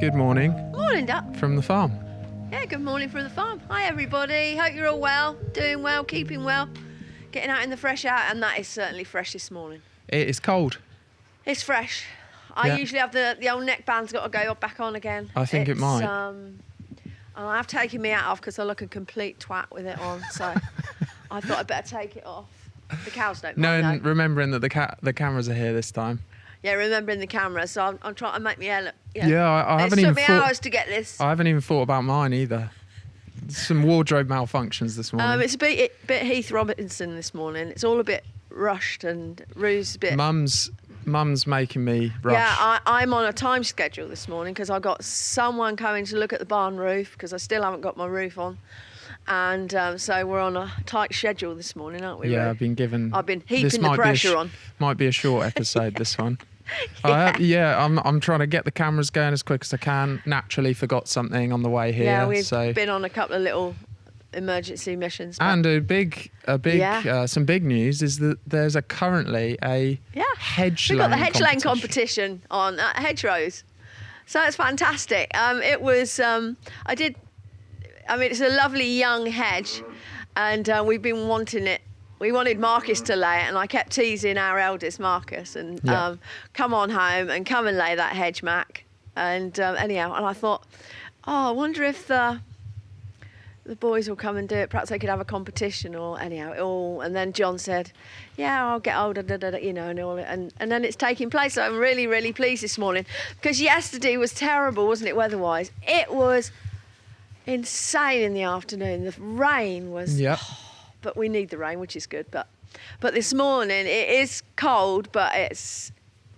Good morning. Morning, Duck. From the farm. Yeah, good morning from the farm. Hi, everybody. Hope you're all well, doing well, keeping well, getting out in the fresh air, and that is certainly fresh this morning. It is cold. It's fresh. I usually have the old neckband's got to go back on again. I think it might. I've taken me out off because I look a complete twat with it on, so I thought I'd better take it off. The cows don't mind. No, and remembering that the cameras are here this time. Yeah, remembering the camera, so I'm trying to make me hair look. Yeah, I haven't even thought. It took me hours to get this. I haven't even thought about mine either. Some wardrobe malfunctions this morning. It's a bit Heath Robinson this morning. It's all a bit rushed, and Rue's a bit. Mum's making me rush. Yeah, I'm on a time schedule this morning because I got someone coming to look at the barn roof because I still haven't got my roof on, and so we're on a tight schedule this morning, aren't we? Yeah, Rue? I've been heaping the pressure on. Might be a short episode this one. Yeah. I'm trying to get the cameras going as quick as I can. Naturally forgot something on the way here. Yeah, we've been on a couple of little emergency missions. And some big news is that there's currently a hedge We've got the hedgelaying competition on hedgerows. So it's fantastic. It's a lovely young hedge, and we've been wanting it. We wanted Marcus to lay it, and I kept teasing our eldest Marcus, and come on home and come and lay that hedge, Mac. And anyhow, and I thought, I wonder if the boys will come and do it. Perhaps they could have a competition, or anyhow. And then John said, "Yeah, I'll get older, and all it." And then it's taking place. So I'm really, really pleased this morning because yesterday was terrible, wasn't it, weather-wise? It was insane in the afternoon. The rain was. Yep. But we need the rain, which is good. But this morning it is cold, but it's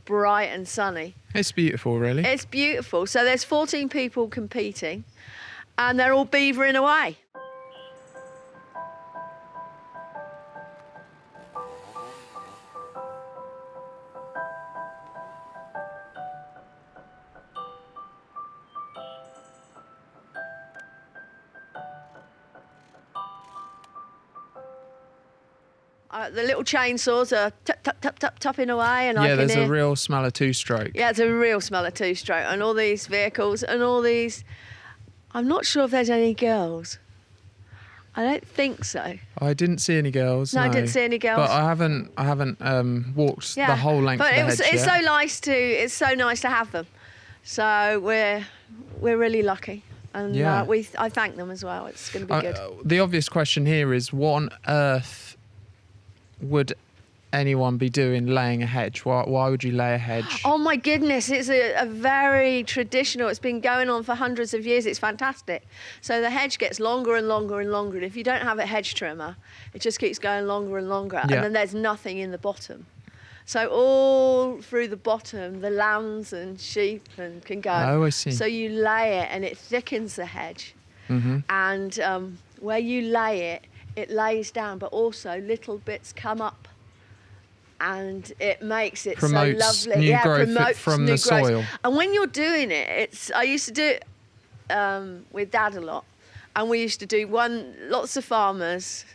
bright and sunny. It's beautiful, really. It's beautiful. So there's 14 people competing, and they're all beavering away. The little chainsaws are tapping away, and there's a real smell of two-stroke. Yeah, it's a real smell of two-stroke, and all these vehicles and all these. I'm not sure if there's any girls. I don't think so. I didn't see any girls. No, I didn't see any girls. But I haven't walked the whole length of the hedge yet. It's so nice to have them. So we're really lucky, and I thank them as well. It's going to be good. The obvious question here is, what on earth would anyone be doing laying a hedge? Why would you lay a hedge? Oh my goodness, it's a very traditional, it's been going on for hundreds of years. It's fantastic. So the hedge gets longer and longer and longer, and if you don't have a hedge trimmer, it just keeps going longer and longer, and then there's nothing in the bottom. So all through the bottom, the lambs and sheep can go. Oh, I see. So you lay it, and it thickens the hedge. Mm-hmm. And where you lay it, it lays down, but also little bits come up, and it makes it promotes so lovely. New growth from the soil. And when you're doing it, I used to do it with Dad a lot, and we used to do lots of farmers,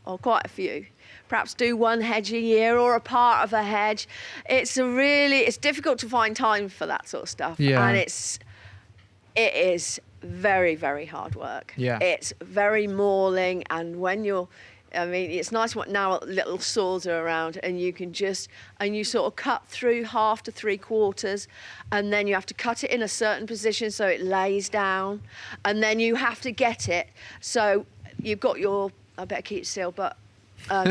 or quite a few, perhaps do one hedge a year or a part of a hedge. It's difficult to find time for that sort of stuff, and it is very, very hard work. Yeah. It's very mauling, and it's nice now little saws are around, and you can you sort of cut through 1/2 to 3/4, and then you have to cut it in a certain position so it lays down, and then you have to get it so you've got I better keep still, but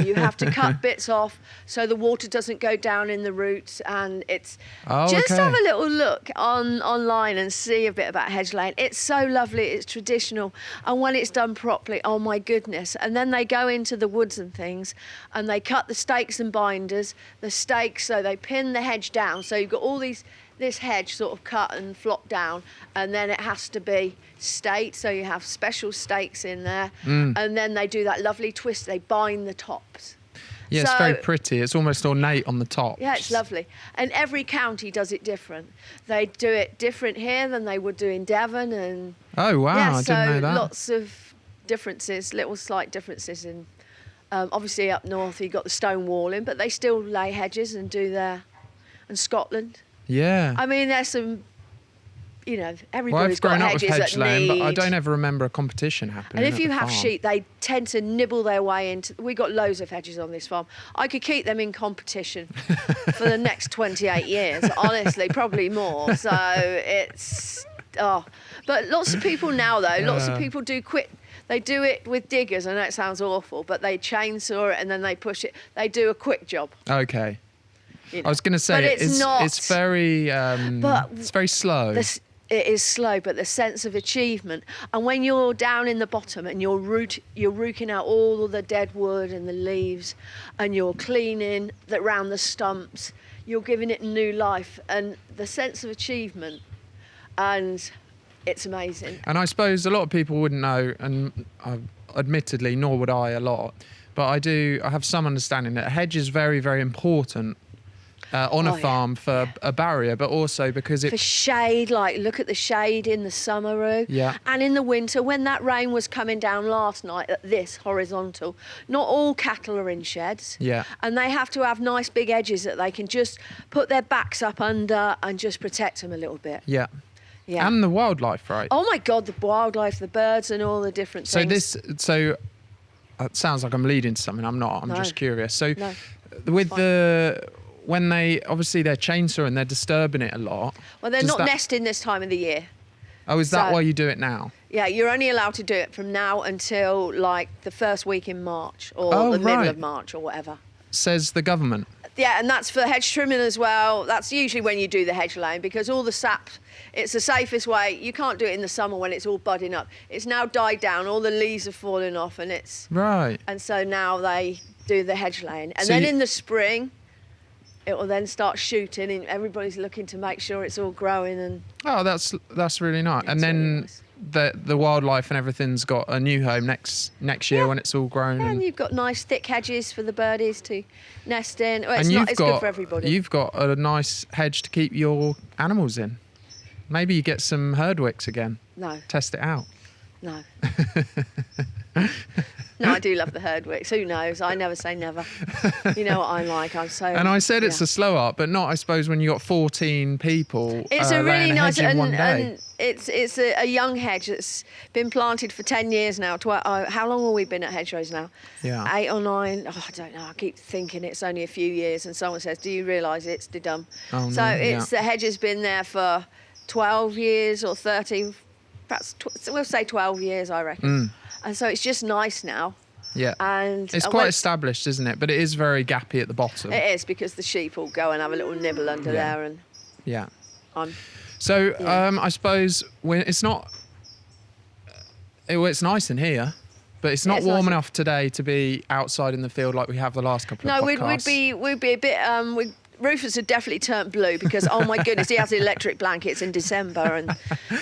you have to cut bits off so the water doesn't go down in the roots, and it's have a little look online and see a bit about hedge laying. It's so lovely, it's traditional, and when it's done properly, oh my goodness. And then they go into the woods and things, and they cut the stakes and binders, so they pin the hedge down, so you've got all this hedge sort of cut and flopped down, and then it has to be staked, so you have special stakes in there, and then they do that lovely twist, they bind the tops. Yeah, it's very pretty. It's almost ornate on the top. Yeah, it's lovely. And every county does it different. They do it different here than they would do in Devon. And oh, wow, I didn't know that. Lots of differences, little slight differences in, obviously up north you've got the stone walling, but they still lay hedges and do and Scotland. Yeah. I mean, there's some you know, Well, everybody's I've grown got up with hedges hedge that laying, but I need. don't ever remember a competition happening. And if at you the have farm. sheep, they tend to nibble their way into. We got loads of hedges on this farm. I could keep them in competition for the next 28 years, honestly, probably more. So it's but lots of people now though. Lots of people do quit. They do it with diggers. I know it sounds awful, but they chainsaw it and then they push it. They do a quick job. Okay. You know. I was going to say But it's not. It's very. It's very slow. It is slow, but the sense of achievement. And when you're down in the bottom and you're rooking out all of the dead wood and the leaves, and you're cleaning round the stumps, you're giving it new life, and the sense of achievement, and it's amazing. And I suppose a lot of people wouldn't know, and admittedly, nor would I a lot, but I have some understanding that a hedge is very, very important on a farm for a barrier, but also because for shade, like look at the shade in the summer, and in the winter when that rain was coming down last night at this horizontal, not all cattle are in sheds, and they have to have nice big edges that they can just put their backs up under and just protect them a little bit. Yeah. And the wildlife, right? Oh my God, the wildlife, the birds and all the different things. So it sounds like I'm leading to something. I'm not. I'm just curious. So with when they're chainsaw and they're disturbing it a lot. Well, they're not nesting this time of the year. Oh, is that why you do it now? Yeah, you're only allowed to do it from now until like the first week in March or the middle of March or whatever. Says the government. Yeah, and that's for hedge trimming as well. That's usually when you do the hedge laying because all the sap, it's the safest way. You can't do it in the summer when it's all budding up. It's now died down, all the leaves are falling off and it's... Right. And so now they do the hedge laying. And then in the spring, it will then start shooting and everybody's looking to make sure it's all growing and... Oh, that's really nice. And then really nice. The wildlife and everything's got a new home next year when it's all grown. Yeah, and you've got nice thick hedges for the birdies to nest in. Well, it's good for everybody. You've got a nice hedge to keep your animals in. Maybe you get some herdwicks again. No. Test it out. No. No, I do love the herdwicks. Who knows? I never say never. You know what I'm like. I'm so. And I said it's a slow art, but not, I suppose, when you got 14 people. It's a really nice and it's a young hedge that's been planted for 10 years now. How long have we been at hedgerows now? Yeah. 8 or 9. Oh, I don't know. I keep thinking it's only a few years, and someone says, "Do you realise it's dumb?" Oh, so the hedge has been there for 12 years or 13. Perhaps we'll say 12 years, I reckon. And so it's just nice now. Yeah. And it's quite established, isn't it? But it is very gappy at the bottom. It is because the sheep will go and have a little nibble under there. And So I suppose when it's not. It's nice in here, but it's not warm enough today to be outside in the field like we have the last couple of podcasts. No, we'd be a bit. Rufus had definitely turned blue because, oh my goodness, he has electric blankets in December and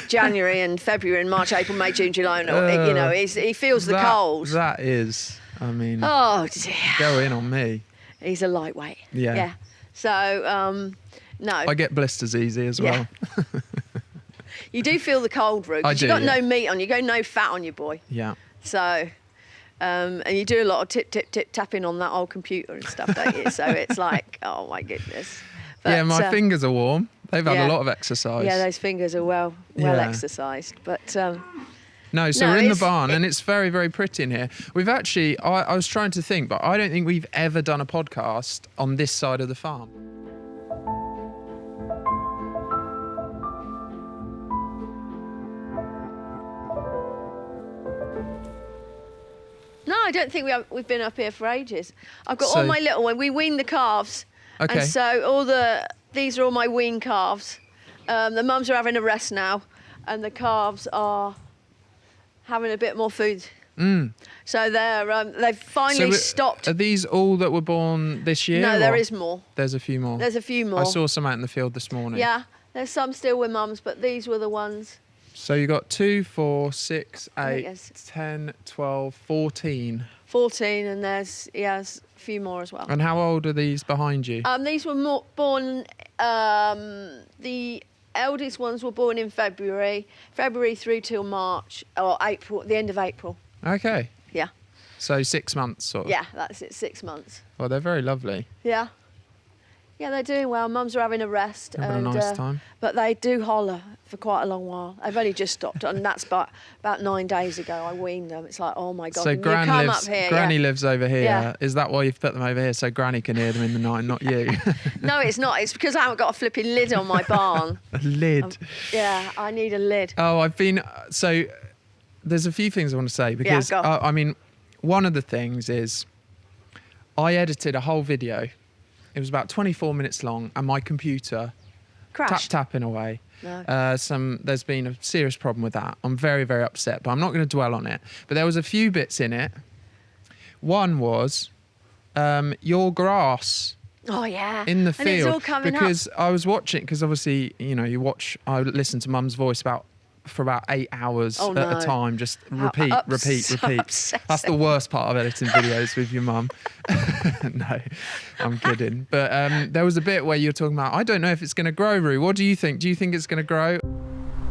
January and February and March, April, May, June, July. You know, he feels the cold. That is, I mean, oh dear. Go in on me. He's a lightweight. Yeah. So, no. I get blisters easy as well. You do feel the cold, Rufus. I do. You've got no meat on you, no fat on you, boy. Yeah. So... and you do a lot of tip tapping on that old computer and stuff, don't you? So it's like, oh my goodness. But, my fingers are warm. They've had a lot of exercise. Yeah, those fingers are well exercised. But no, so we're in the barn and it's very, very pretty in here. We've actually, I was trying to think, but I don't think we've ever done a podcast on this side of the farm. No, I don't think we've been up here for ages. I've got all my little ones. We wean the calves. Okay. And so these are all my wean calves. The mums are having a rest now, and the calves are having a bit more food. So they've finally stopped. Are these all that were born this year? No, there is more. There's a few more. There's a few more. I saw some out in the field this morning. Yeah, there's some still with mums, but these were the ones. So you got 2, 4, 6, 8, 10, 12, 14. 14, and there's a few more as well. And how old are these behind you? These were born. The eldest ones were born in February through till March or April, the end of April. Okay. Yeah. So 6 months, sort of. Yeah, that's it. 6 months. Well, they're very lovely. Yeah. Yeah, they're doing well. Mums are having a rest. Having a nice time. But they do holler for quite a long while. They've only just stopped, and that's about 9 days ago I weaned them. It's like, oh my God. So Granny lives over here. Yeah. Is that why you've put them over here, so Granny can hear them in the night, not you? No, it's not. It's because I haven't got a flipping lid on my barn. A lid? Yeah, I need a lid. Oh, so there's a few things I want to say because, Yeah, go. I mean, one of the things is I edited a whole video. It was about 24 minutes long, and my computer Crashed. tapping away. No. There's been a serious problem with that. I'm very, very upset, but I'm not going to dwell on it. But there was a few bits in it. One was your grass Oh, yeah. in the field. And it's all coming because up. I was watching, because obviously, I listen to Mum's voice for about 8 hours Oh, at no. a time, just repeat. Upsetting. That's the worst part of editing videos with your mum. No, I'm kidding. But there was a bit where you're talking about, I don't know if it's going to grow, Roo. What do you think? Do you think it's going to grow?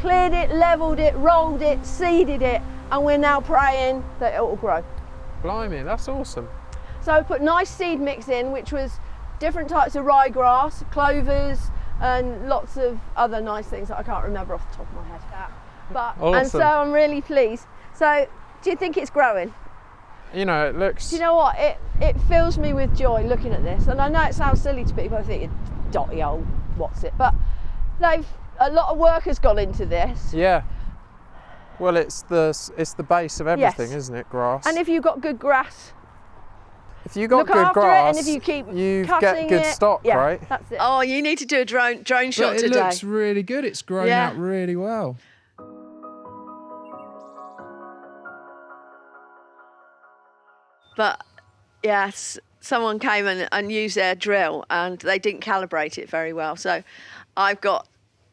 Cleared it, levelled it, rolled it, seeded it, and we're now praying that it will grow. Blimey, that's awesome. So I put nice seed mix in, which was different types of ryegrass, clovers, and lots of other nice things that I can't remember off the top of my head. But Awesome. And so I'm really pleased. So do you think it's growing? It looks... Do you know what? It fills me with joy looking at this. And I know it sounds silly to people thinking, dotty old, what's it? But a lot of work has gone into this. Yeah. Well, it's the base of everything, isn't it? Grass. And if you've got good grass, if you got look good after grass, it, and if you keep you cutting get good it, stock, yeah, right? That's it. Oh, you need to do a drone shot But it today. looks really good. It's grown out really well. But yes, someone came and used their drill and they didn't calibrate it very well. So I've got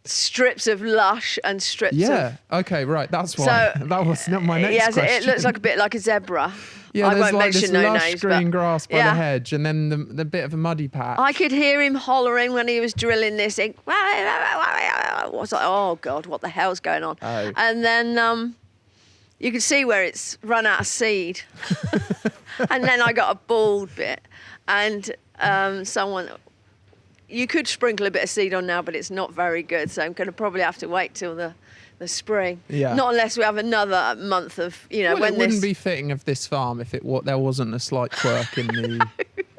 strips of lush and strips of... Okay, right. That's why. So, that was not my next question. It looks like a bit like a zebra. Yeah, I there's won't like this mention no lush names, green but grass by the hedge, and then the bit of a muddy patch. I could hear him hollering when he was drilling this. I was like, oh God, what the hell's going on? Oh. And then you could see where it's run out of seed. And then I got a bald bit, and you could sprinkle a bit of seed on now, but it's not very good. So I'm going to probably have to wait till the spring. Yeah. Not unless we have another month of, Well, it wouldn't be fitting of this farm if there wasn't a slight quirk in the...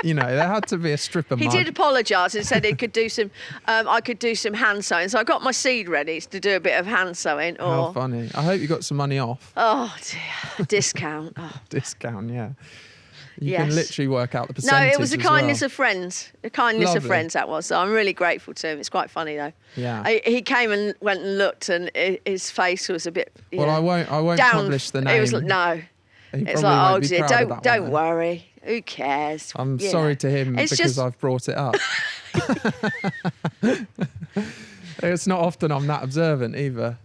there had to be a strip of mud. He did apologise and said he could do some. I could do some hand sewing, so I got my seed ready to do a bit of hand sewing. How funny! I hope you got some money off. Oh dear, discount. Oh. Discount, yeah. You Yes. can literally work out the percentage. No, it was a as kindness well. of friends. A kindness Lovely. of friends that was. So I'm really grateful to him. It's quite funny though. Yeah. He came and went and looked, and his face was a bit. Well, I won't down. publish the name. It was no. He It's probably like, won't oh be dear, proud of that don't one, worry. Who cares? I'm You sorry know. to him It's because just- I've brought it up. It's not often I'm that observant either.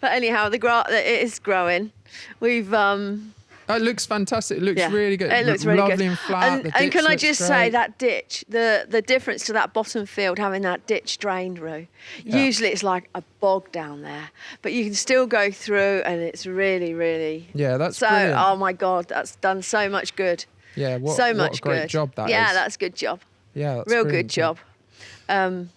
But anyhow, it is growing. We've It looks fantastic. It looks really good. It looks really lovely good. and flat. The And ditch can I looks just great. say that ditch, the difference to that bottom field having that ditch drained, Roo. Yeah. Usually it's like a bog down there, but you can still go through, and it's really, really. Yeah, that's so. brilliant. Oh my God, that's done so much good. Yeah, what so a much great good. job that is. Yeah, that's a good job. Yeah, that's Real brilliant good job. And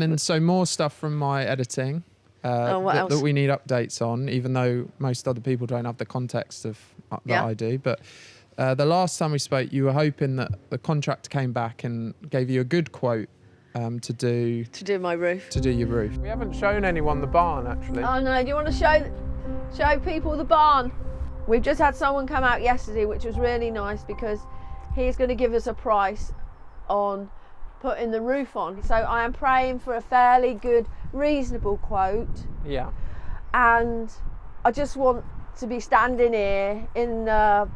then so more stuff from my editing what that else? we need updates on, even though most other people don't have the context of that Yeah. I do. But the last time we spoke, you were hoping that the contractor came back and gave you a good quote to do my roof. your roof. We haven't shown anyone the barn actually. Oh no, do you want to show people the barn? We've just had someone come out yesterday, which was really nice because he's going to give us a price on putting the roof on. So I am praying for a fairly good, reasonable quote. Yeah. And I just want to be standing here in the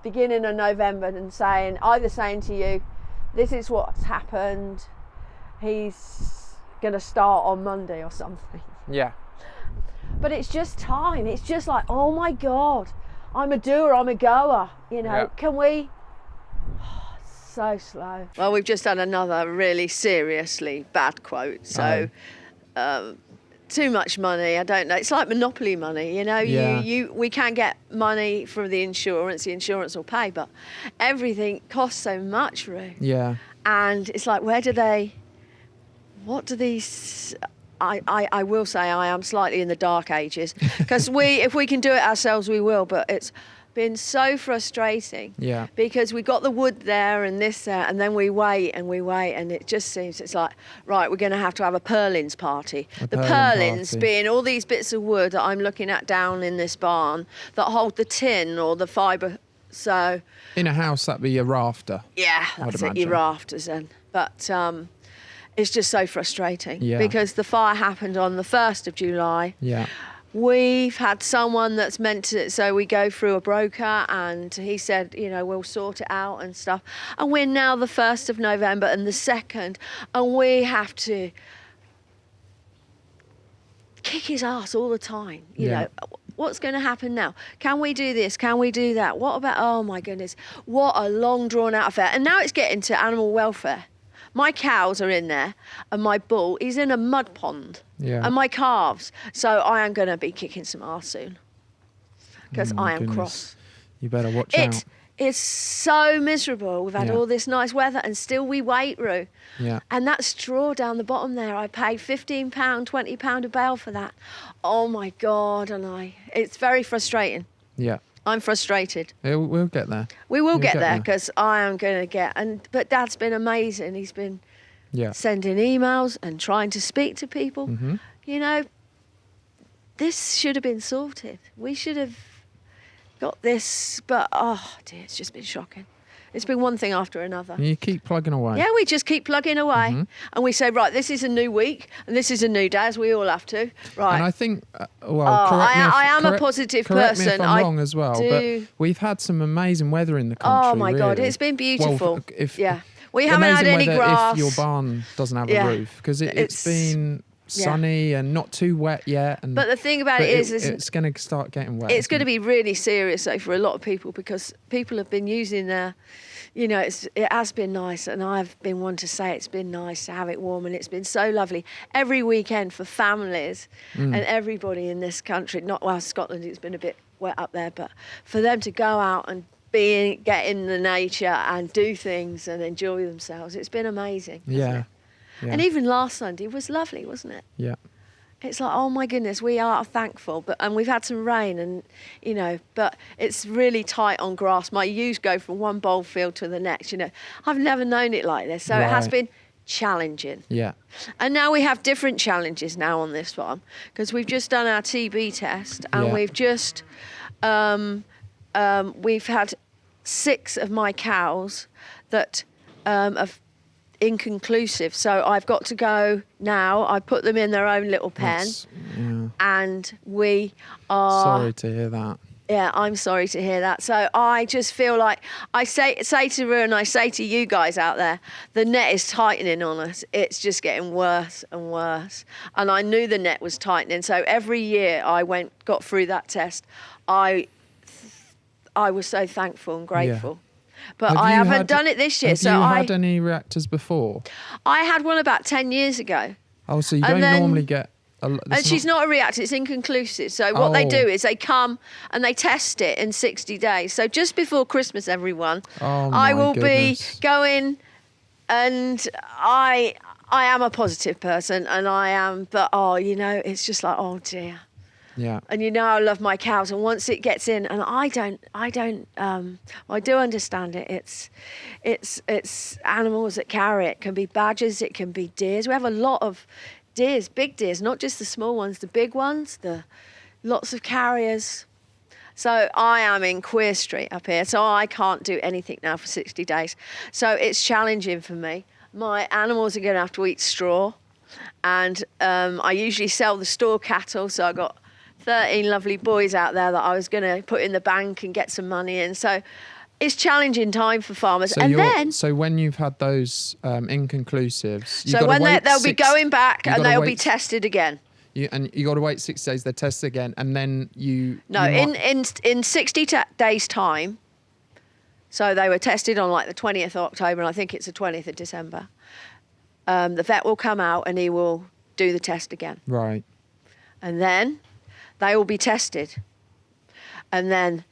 beginning of November and either saying to you, this is what's happened. He's going to start on Monday or something. Yeah. But it's just time. It's just like, oh my God, I'm a doer, I'm a goer. Yeah. Can we? So slow. Well, we've just had another really seriously bad quote. So too much money. I don't know. It's like monopoly money, you know. Yeah. We can get money from the insurance. The insurance will pay, but everything costs so much, Roo. Yeah. And it's like, what do these? I will say I am slightly in the dark ages, because if we can do it ourselves, we will. But it's been so frustrating. Yeah. Because we got the wood there and this there, and then we wait, and it just seems it's like, right, we're going to have a purlins party. The purlins being all these bits of wood that I'm looking at down in this barn that hold the tin or the fibre. So in a house, that'd be a rafter. yeah, that's it, your rafters then. But it's just so frustrating, because the fire happened on the 1st of July. Yeah. We've had someone that's meant to, so we go through a broker, and he said, you know, we'll sort it out and stuff. And we're now the 1st of November and the 2nd, and we have to kick his ass all the time. You know, what's going to happen now? Can we do this? Can we do that? What about, oh my goodness, what a long drawn out affair. And now it's getting to animal welfare. My cows are in there, and my bull, he's in a mud pond. Yeah. And my calves. So I am going to be kicking some arse soon, because I am cross. You better watch out. It's so miserable. We've had all this nice weather, and still we wait, Roo. Yeah. And that straw down the bottom there, I paid £15, £20 a bale for that. Oh my God, it's very frustrating. Yeah. I'm frustrated. We'll get there. We will get there, because I am going to get... But Dad's been amazing. He's been sending emails and trying to speak to people. Mm-hmm. You know, this should have been sorted. We should have got this, but, oh, dear, it's just been shocking. It's been one thing after another. And you keep plugging away. Yeah, we just keep plugging away. Mm-hmm. And we say, right, this is a new week, and this is a new day, as we all have to. Right. And I think, I am a positive correct person. Me if I'm wrong as well, but we've had some amazing weather in the country. Oh, my God, really. it's been beautiful. Well, we haven't had any grass. If your barn doesn't have a roof, because it's been sunny and not too wet yet. But the thing about it is it's going to start getting wet. It's going to be really serious, though, for a lot of people, because people have been using their... You know, it has been nice, and I've been one to say it's been nice to have it warm, and it's been so lovely every weekend for families and everybody in this country. Scotland, it's been a bit wet up there, but for them to go out and get in the nature and do things and enjoy themselves, it's been amazing. Yeah. And even last Sunday was lovely, wasn't it? Yeah. It's like, oh my goodness, we are thankful. And we've had some rain, and you know, but it's really tight on grass. My ewes go from one bowl field to the next. You know, I've never known it like this, so it has been challenging. Yeah. And now we have different challenges now on this farm, because we've just done our TB test, and we've just we've had 6 of my cows that have inconclusive, so I've got to go now. I put them in their own little pen, and we are sorry to hear that. Yeah, I'm sorry to hear that. So I just feel like I say to Roo, and I say to you guys out there, the net is tightening on us. It's just getting worse and worse. And I knew the net was tightening. So every year I got through that test, I was so thankful and grateful. Yeah. But I haven't done it this year. Have you had any reactors before? I had one about 10 years ago. Oh, so you don't normally get... And she's not a reactor, it's inconclusive. So what they do is they come and they test it in 60 days. So just before Christmas, everyone, I will be going, and I am a positive person, and I am, but you know, it's just like, oh dear. Yeah. And you know, I love my cows, and once it gets in, and I do understand it. It's animals that carry it. It can be badgers, it can be deers. We have a lot of deers, big deers, not just the small ones, the big ones, lots of carriers. So I am in Queer Street up here, so I can't do anything now for 60 days. So it's challenging for me. My animals are going to have to eat straw, and I usually sell the store cattle, so I got 13 lovely boys out there that I was going to put in the bank and get some money in. So it's challenging time for farmers. So when you've had those inconclusives, so when they'll be going back and they'll be tested again. You got to wait 60 days. They're tested again, and then in 60 days time. So they were tested on like the 20th of October, and I think it's the 20th of December. The vet will come out and he will do the test again. Right. And then they will be tested. And then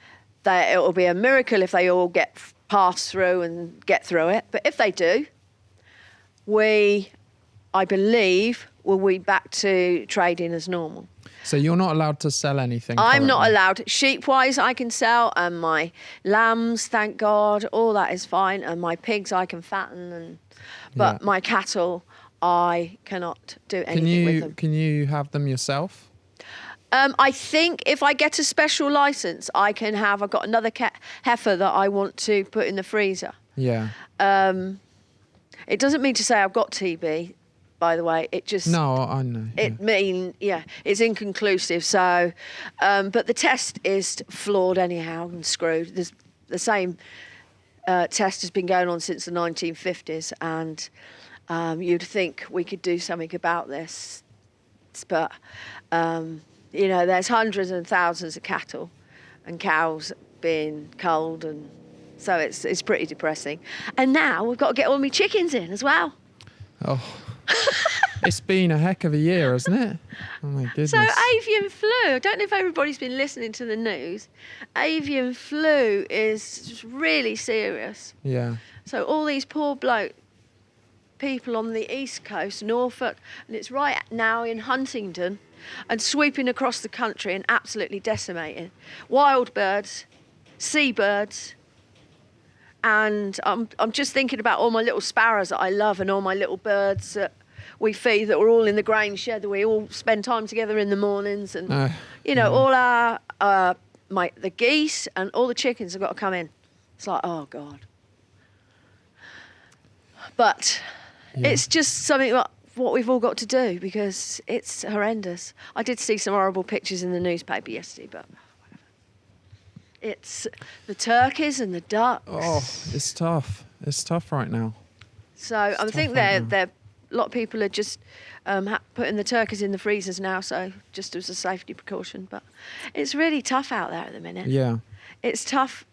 it will be a miracle if they all get passed through and get through it. But if they do, I believe, will be back to trading as normal. So you're not allowed to sell anything? I'm not currently? allowed. Sheep-wise, I can sell, and my lambs, thank God, all that is fine. And my pigs, I can fatten, but my cattle, I cannot do anything with them. Can you have them yourself? I think if I get a special license, I've got another heifer that I want to put in the freezer. Yeah. It doesn't mean to say I've got TB, by the way. It just... No, I know. It's inconclusive. So, but the test is flawed anyhow and screwed. The same test has been going on since the 1950s, and you'd think we could do something about this. But, there's hundreds and thousands of cattle and cows being culled, and so it's pretty depressing. And now we've got to get all my chickens in as well. Oh, it's been a heck of a year, hasn't it? Oh my goodness. So avian flu, I don't know if everybody's been listening to the news. Avian flu is really serious. Yeah. So all these poor people on the east coast, Norfolk, and it's right now in Huntingdon, and sweeping across the country and absolutely decimating wild birds, seabirds. And I'm just thinking about all my little sparrows that I love, and all my little birds that we feed, that we're all in the grain shed, that we all spend time together in the mornings, and all our the geese and all the chickens have got to come in. It's like, oh God. But it's just something what we've all got to do, because it's horrendous. I did see some horrible pictures in the newspaper yesterday, but it's the turkeys and the ducks. Oh, it's tough. It's tough right now. So I think a lot of people are just putting the turkeys in the freezers now, so just as a safety precaution. But it's really tough out there at the minute. Yeah. It's tough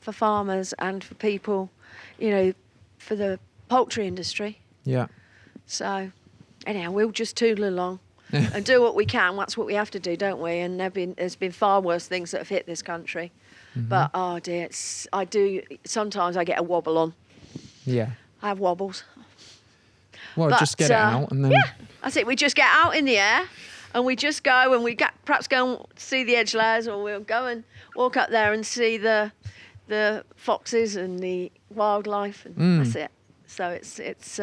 for farmers and for people, for the poultry industry. Yeah. So anyhow, we'll just toodle along and do what we can. That's what we have to do, don't we? And there's been far worse things that have hit this country. Mm-hmm. But oh dear, sometimes I get a wobble on. Yeah. I have wobbles. Well, just get it out, and then... Yeah, that's it. We just get out in the air, and we just go, and perhaps go and see the edge layers, or we'll go and walk up there and see the foxes and the wildlife, and that's it. So it's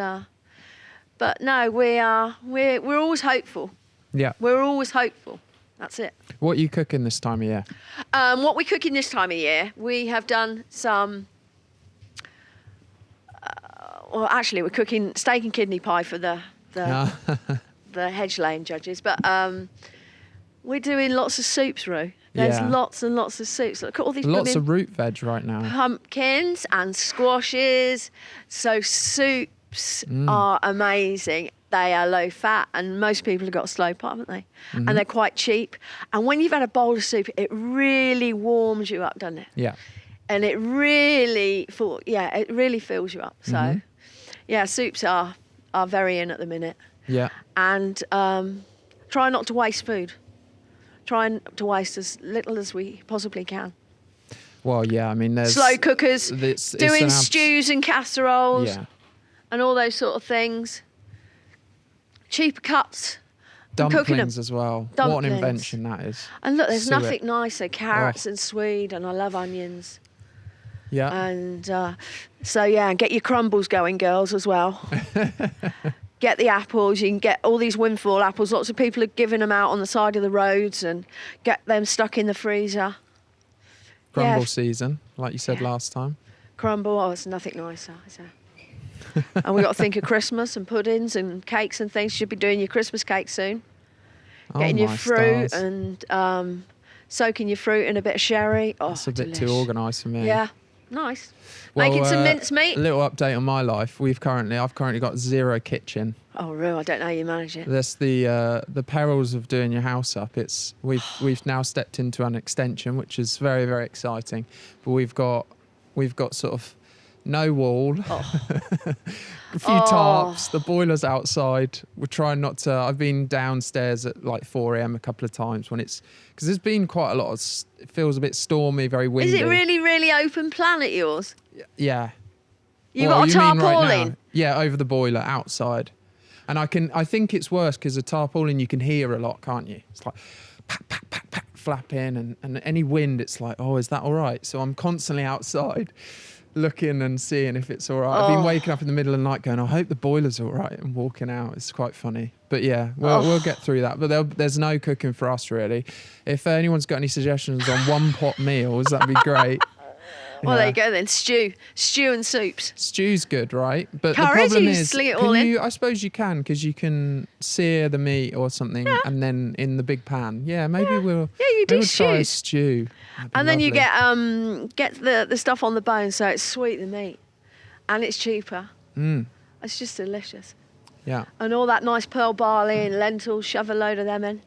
but no, we're always hopeful. Yeah. We're always hopeful. That's it. What are you cooking this time of year? What we're cooking this time of year, we have done some... well, actually, we're cooking steak and kidney pie for the hedge laying judges. But we're doing lots of soups, Roo. There's lots and lots of soups. Look at all these... Lots of root veg right now. Pumpkins and squashes. So soups are amazing. They are low fat, and most people have got a slow pot, haven't they? Mm-hmm. And they're quite cheap. And when you've had a bowl of soup, it really warms you up, doesn't it? Yeah. And it really fills you up. So, soups are very in at the minute. Yeah. And try not to waste food. Try not to waste as little as we possibly can. Well, yeah, I mean, there's... Slow cookers, doing stews and casseroles and all those sort of things. Cheaper cuts. Dumplings as well. Dumplings. What an invention that is. And look, there's nothing nicer. Carrots and swede, and I love onions. Yeah. And get your crumbles going, girls, as well. Get the apples. You can get all these windfall apples. Lots of people are giving them out on the side of the roads, and get them stuck in the freezer. Crumble season, like you said last time. Crumble, it's nothing nicer, is there? And we've got to think of Christmas and puddings and cakes and things. You should be doing your Christmas cake soon. Getting your fruit and soaking your fruit in a bit of sherry. Oh, that's a bit too organised for me. Yeah, nice. Well, making some mincemeat. A little update on my life. I've currently got 0 kitchen. Oh, Roo, I don't know how you manage it. That's the perils of doing your house up. We've now stepped into an extension, which is very, very exciting. But we've got sort of no wall, Oh. a few tarps, the boiler's outside. We're trying not to. I've been downstairs at like 4 a.m. a couple of times because there's been quite a lot of. It feels a bit stormy, very windy. Is it really, really open plan at yours? Yeah. You Well, got a you mean right tarpaulin? now? Yeah, over the boiler outside, and I think it's worse because a tarpaulin you can hear a lot, can't you? It's like pack, pack, pack, pack, flapping, and any wind, it's like, oh, is that all right? So I'm constantly outside, looking and seeing if it's all right. I've been waking up in the middle of the night going, I hope the boiler's all right, and walking out. It's quite funny. But yeah, we'll get through that. But there's no cooking for us, really. If anyone's got any suggestions on one-pot meals, that'd be great. Well, there you go then. Stew and soups. Stew's good, right? But Curry, the problem you is, sling it all in? I suppose you can, because you can sear the meat or something, and then in the big pan. Yeah, maybe we'll. Yeah, you do maybe we'll try a stews. stew. And then you lovely. get the stuff on the bone, so it's sweet, the meat, and it's cheaper. It's just delicious. Yeah. And all that nice pearl barley and lentils, shove a load of them in.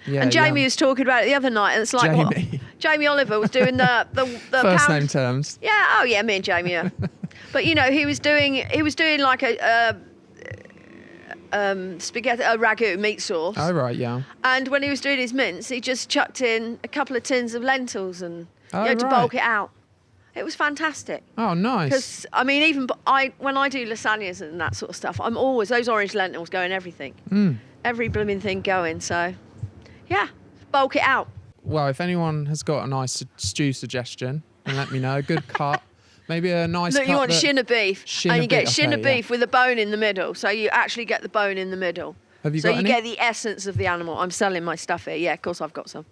Yeah. And Jamie yum. was talking about it the other night, and it's like Jamie. Jamie Oliver was doing the First pound. name terms. Yeah. Oh yeah, me and Jamie. Yeah. But he was doing like a spaghetti, a ragu meat sauce. Oh right, yeah. And when he was doing his mince, he just chucked in a couple of tins of lentils and to right. bulk it out. It was fantastic. Oh, nice. Because I mean, even when I do lasagnas and that sort of stuff, I'm always those orange lentils go in everything, every blooming thing going. So, yeah, bulk it out. Well, if anyone has got a nice stew suggestion, then let me know. Good cut. Maybe a nice Look, cut. you want shin of beef, and you get shin of okay, beef with a bone in the middle. So you actually get the bone in the middle. Have you so got you any? get the essence of the animal. I'm selling my stuff here. Yeah, of course I've got some.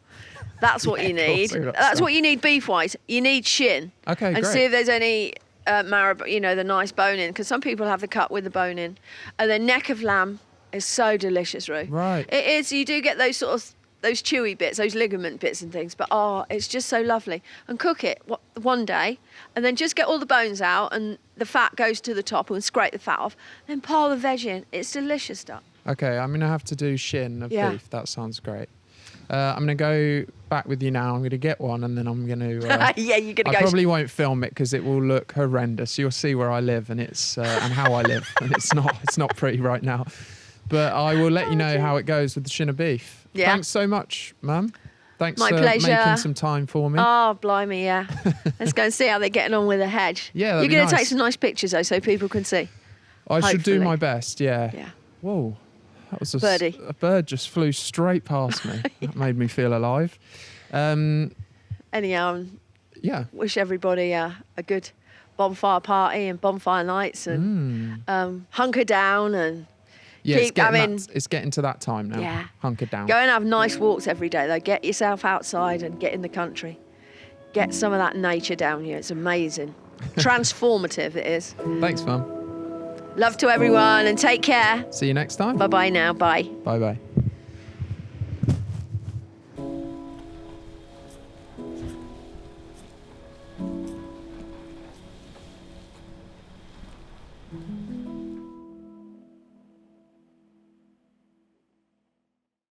That's what you Yeah, of course need. you've got That's some. what you need beef-wise. You need shin. Okay, and great. see if there's any marrow, the nice bone in, because some people have the cut with the bone in. And the neck of lamb is so delicious, Roo. Right. It is. You do get those sort of those chewy bits, those ligament bits and things, but it's just so lovely. And cook it one day, and then just get all the bones out, and the fat goes to the top, and scrape the fat off. Then pile the veg in. It's delicious stuff. Okay, I'm going to have to do shin of Yeah. beef. That sounds great. I'm going to go back with you now. I'm going to get one, and then I'm going to... Yeah, you're gonna I go. probably won't film it because it will look horrendous. You'll see where I live and and how I live, and it's not pretty right now. But I will let you know how it goes with the shin of beef. Yeah. Thanks so much, Mum. Thanks My for pleasure. making some time for me. Oh, blimey, yeah. Let's go and see how they're getting on with the hedge. Yeah, you're that'd be going to take nice. some nice pictures though, so people can see. I should do hopefully. my best. Yeah. Yeah. Whoa. That was Birdie. a bird just flew straight past me. That made me feel alive. Anyhow, Yeah. wish everybody a good bonfire party and bonfire nights, and hunker down and Yeah, it's getting to that time now. Yeah. Hunker down. go and have nice walks every day though. Get yourself outside and get in the country. Get some of that nature down here. It's amazing. Transformative it is. Thanks, Mum. Love to everyone and take care. See you next time. Bye bye now. Bye. Bye-bye.